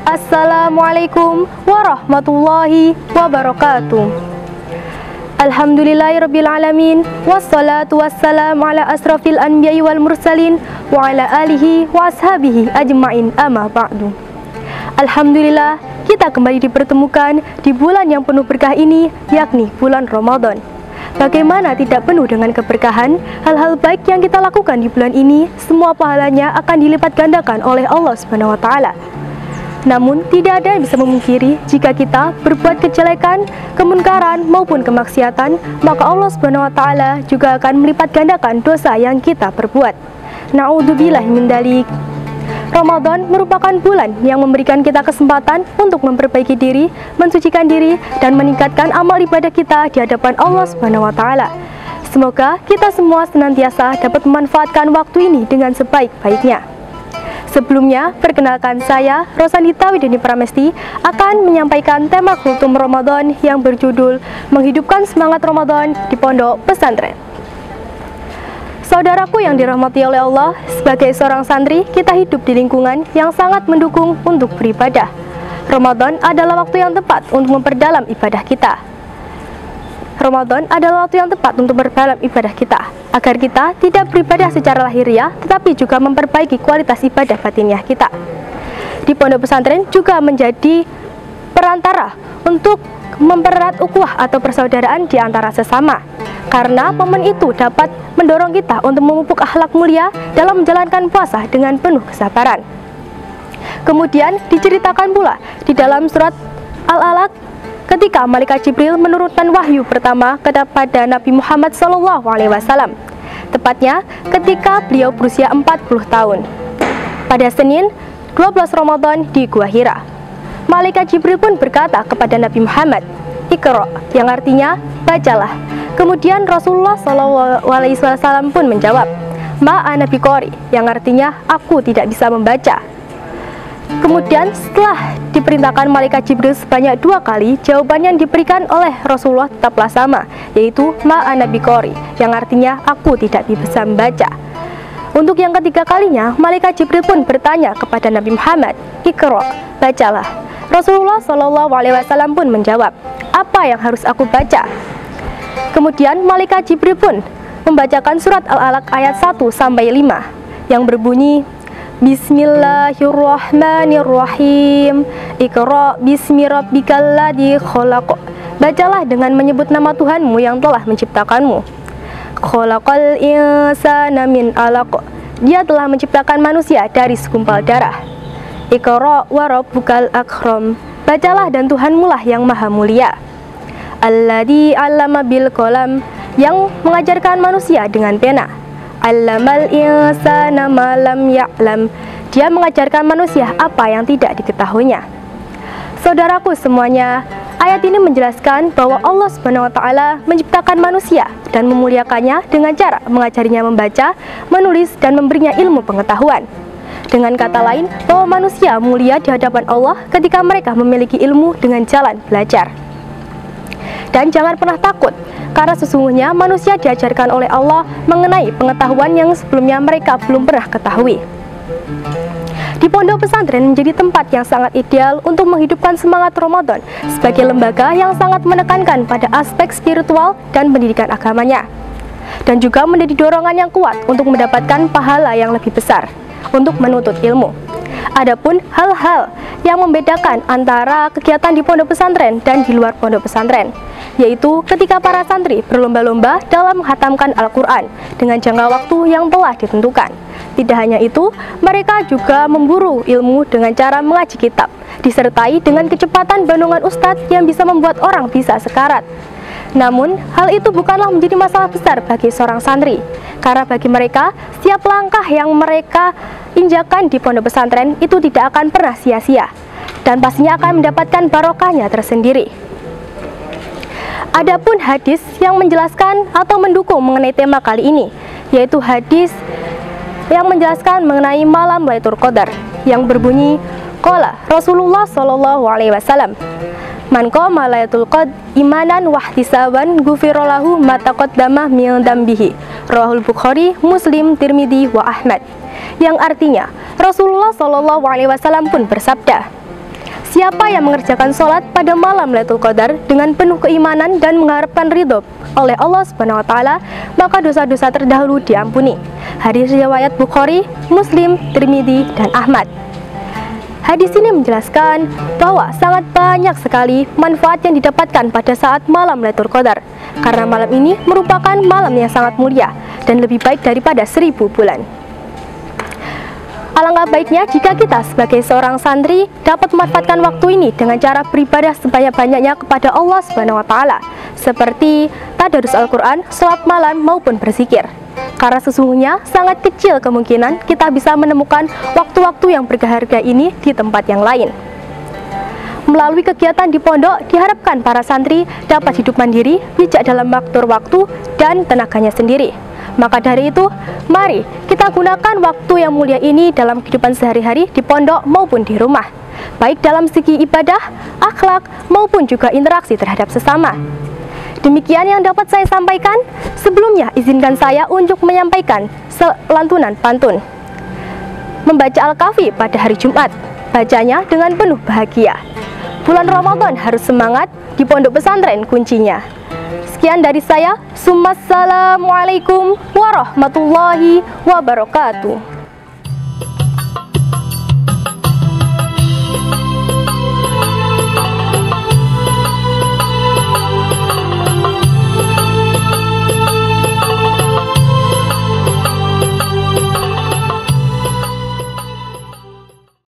Assalamualaikum warahmatullahi wabarakatuh. Alhamdulillahirrabbilalamin. Wassalatu wassalamu ala asrafil anbiya'i wal mursalin wa ala alihi wa ashabihi ajma'in, amma ba'du. Alhamdulillah, kita kembali dipertemukan di bulan yang penuh berkah ini, yakni bulan Ramadan. Bagaimana tidak penuh dengan keberkahan? Hal-hal baik yang kita lakukan di bulan ini, semua pahalanya akan dilipat gandakan oleh Allah Subhanahu wa Ta'ala. Namun, tidak ada yang bisa memungkiri jika kita berbuat kejelekan, kemunkaran maupun kemaksiatan, maka Allah Subhanahu wa Ta'ala juga akan melipat gandakan dosa yang kita perbuat. Na'udzubillahi min dzalik. Ramadan merupakan bulan yang memberikan kita kesempatan untuk memperbaiki diri, mensucikan diri, dan meningkatkan amal ibadah kita di hadapan Allah Subhanahu wa Ta'ala. Semoga kita semua senantiasa dapat memanfaatkan waktu ini dengan sebaik-baiknya. Sebelumnya, perkenalkan saya, Rosanita Wideni Pramesti, akan menyampaikan tema kultum Ramadan yang berjudul Menghidupkan Semangat Ramadan di Pondok Pesantren. Saudaraku yang dirahmati oleh Allah, sebagai seorang santri, kita hidup di lingkungan yang sangat mendukung untuk beribadah. Ramadan adalah waktu yang tepat untuk memperdalam ibadah kita. Ramadan adalah waktu yang tepat untuk memperdalam ibadah kita, agar kita tidak beribadah secara lahiriah, tetapi juga memperbaiki kualitas ibadah batiniah kita. Di pondok pesantren juga menjadi perantara untuk mempererat ukhuwah atau persaudaraan di antara sesama, karena momen itu dapat mendorong kita untuk memupuk akhlak mulia dalam menjalankan puasa dengan penuh kesabaran. Kemudian diceritakan pula di dalam surat Al-Alaq ketika Malaikat Jibril menurunkan wahyu pertama kepada Nabi Muhammad SAW, tepatnya ketika beliau berusia 40 tahun. Pada Senin 12 Ramadan di Gua Hira, Malaikat Jibril pun berkata kepada Nabi Muhammad, "Iqra", yang artinya bacalah. Kemudian Rasulullah SAW pun menjawab, "Ma ana biqari", yang artinya aku tidak bisa membaca. Kemudian setelah diperintahkan Malaikat Jibril sebanyak 2 kali, jawaban yang diberikan oleh Rasulullah tetaplah sama, yaitu ma ana biqari, yang artinya aku tidak bisa membaca. Untuk yang ketiga kalinya, Malaikat Jibril pun bertanya kepada Nabi Muhammad, "Iqra", bacalah. Rasulullah SAW pun menjawab, "Apa yang harus aku baca?" Kemudian Malaikat Jibril pun membacakan surat Al-Alaq ayat 1-5 yang berbunyi, Bismillahirrahmanirrahim. Iqra bismi rabbikal ladzi khalaq. Bacalah dengan menyebut nama Tuhanmu yang telah menciptakanmu. Khalaqal insana min 'alaq. Dia telah menciptakan manusia dari segumpal darah. Iqra wa rabbukal akram. Bacalah dan Tuhanmu lah yang maha mulia. Alladzi 'allama bil qalam. Yang mengajarkan manusia dengan pena. Allamal insana ma lam ya'lam. Dia mengajarkan manusia apa yang tidak diketahuinya. Saudaraku semuanya, ayat ini menjelaskan bahwa Allah Subhanahu wa Ta'ala menciptakan manusia dan memuliakannya dengan cara mengajarinya membaca, menulis, dan memberinya ilmu pengetahuan. Dengan kata lain, bahwa manusia mulia di hadapan Allah ketika mereka memiliki ilmu dengan jalan belajar. Dan jangan pernah takut, karena sesungguhnya manusia diajarkan oleh Allah mengenai pengetahuan yang sebelumnya mereka belum pernah ketahui. Di pondok pesantren menjadi tempat yang sangat ideal untuk menghidupkan semangat Ramadan sebagai lembaga yang sangat menekankan pada aspek spiritual dan pendidikan agamanya, dan juga menjadi dorongan yang kuat untuk mendapatkan pahala yang lebih besar untuk menuntut ilmu. Adapun hal-hal yang membedakan antara kegiatan di pondok pesantren dan di luar pondok pesantren, yaitu ketika para santri berlomba-lomba dalam menghatamkan Al-Quran dengan jangka waktu yang telah ditentukan. Tidak hanya itu, mereka juga memburu ilmu dengan cara mengaji kitab, disertai dengan kecepatan bandungan ustadz yang bisa membuat orang bisa sekarat. Namun, hal itu bukanlah menjadi masalah besar bagi seorang santri, karena bagi mereka, setiap langkah yang mereka injakan di pondok pesantren itu tidak akan pernah sia-sia, dan pastinya akan mendapatkan barokahnya tersendiri. Adapun hadis yang menjelaskan atau mendukung mengenai tema kali ini, yaitu hadis yang menjelaskan mengenai malam Lailatul Qadar, yang berbunyi, qala Rasulullah SAW, "Man qama Lailatul Qadr imanan wahtisaban ghufira lahu ma taqaddama min dambihi." Rawahul Bukhari, Muslim, Tirmidzi, wa Ahmad. Yang artinya, Rasulullah SAW pun bersabda, Siapa yang mengerjakan sholat pada malam Lailatul Qadar dengan penuh keimanan dan mengharapkan ridho oleh Allah Subhanahu wa taala, maka dosa-dosa terdahulu diampuni. Hadis riwayat Bukhari, Muslim, Tirmidzi, dan Ahmad. Hadis ini menjelaskan bahwa sangat banyak sekali manfaat yang didapatkan pada saat malam Lailatul Qadar, karena malam ini merupakan malam yang sangat mulia dan lebih baik daripada 1000 bulan. Alangkah baiknya jika kita sebagai seorang santri dapat memanfaatkan waktu ini dengan cara beribadah sebanyak-banyaknya kepada Allah Subhanahu wa taala, seperti tadarus Al-Qur'an, salat malam maupun berzikir. Karena sesungguhnya sangat kecil kemungkinan kita bisa menemukan waktu-waktu yang berharga ini di tempat yang lain. Melalui kegiatan di pondok, diharapkan para santri dapat hidup mandiri, bijak dalam mengatur waktu dan tenaganya sendiri. Maka dari itu, mari kita gunakan waktu yang mulia ini dalam kehidupan sehari-hari di pondok maupun di rumah, baik dalam segi ibadah, akhlak, maupun juga interaksi terhadap sesama. Demikian yang dapat saya sampaikan. Sebelumnya, izinkan saya untuk menyampaikan lantunan pantun. Membaca Al-Kahfi pada hari Jumat, bacanya dengan penuh bahagia. Bulan Ramadan harus semangat, di pondok pesantren kuncinya. Sekian dari saya. Assalamualaikum warahmatullahi wabarakatuh.